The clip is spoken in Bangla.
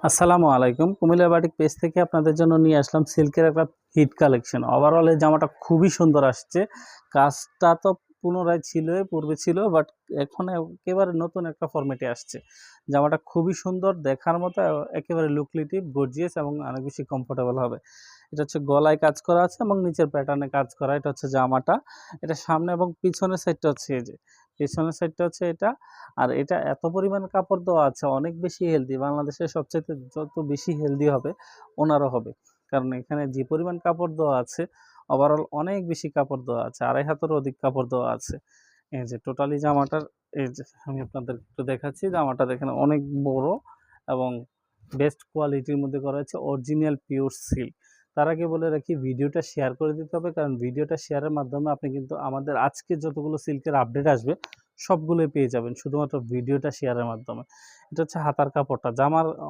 আসসালামু আলাইকুম। কুমিল্লা বাটিক পেজ থেকে আপনাদের জন্য নিয়ে আসলাম সিল্কের একটা হিট কালেকশন। ওভারঅল এই জামাটা খুবই সুন্দর আসছে। কাজটা তো পুনরায় ছিলই, পূর্বে ছিল, বাট এখন একেবারে নতুন একটা ফরম্যাটে আসছে। জামাটা খুবই সুন্দর, দেখার মতো, একেবারে লুক্রেটিভ, গর্জিয়াস এবং অনেক বেশি কমফোর্টেবল হবে। এটা হচ্ছে গলায় কাজ করা আছে এবং নিচের প্যাটার্নে কাজ করা। এটা হচ্ছে জামাটা। এটা সামনে এবং পিছনের সাইডটা হচ্ছে এই যে, পেছনের সাইডটা হচ্ছে এটা। আর এটা এত পরিমাণ কাপড় দেওয়া আছে, অনেক বেশি হেলদি। বাংলাদেশের সবচাইতে যত বেশি হেলদি হবে ওনারও হবে, কারণ এখানে যে পরিমাণ কাপড় দেওয়া আছে, ওভারঅল অনেক বেশি কাপড় দেওয়া আছে, 2.5 হাতেরও অধিক কাপড় দেওয়া আছে। এই যে টোটালি জামাটার, এই যে আমি আপনাদের একটু দেখাচ্ছি, জামাটা দেখেন অনেক বড় এবং বেস্ট কোয়ালিটির মধ্যে করা হয়েছে, অরিজিনাল পিওর সিল্ক। তার আগে বলে রাখি, ভিডিওটা শেয়ার করে দিতে হবে, কারণ ভিডিওটা শেয়ারের মাধ্যমে আপনি কিন্তু আমাদের আজকে যতগুলো সিল্কের আপডেট আসবে সবগুলোই পেয়ে যাবেন শুধুমাত্র ভিডিওটা শেয়ারের মাধ্যমে। এটা হচ্ছে হাতার কাপড়টা। জামার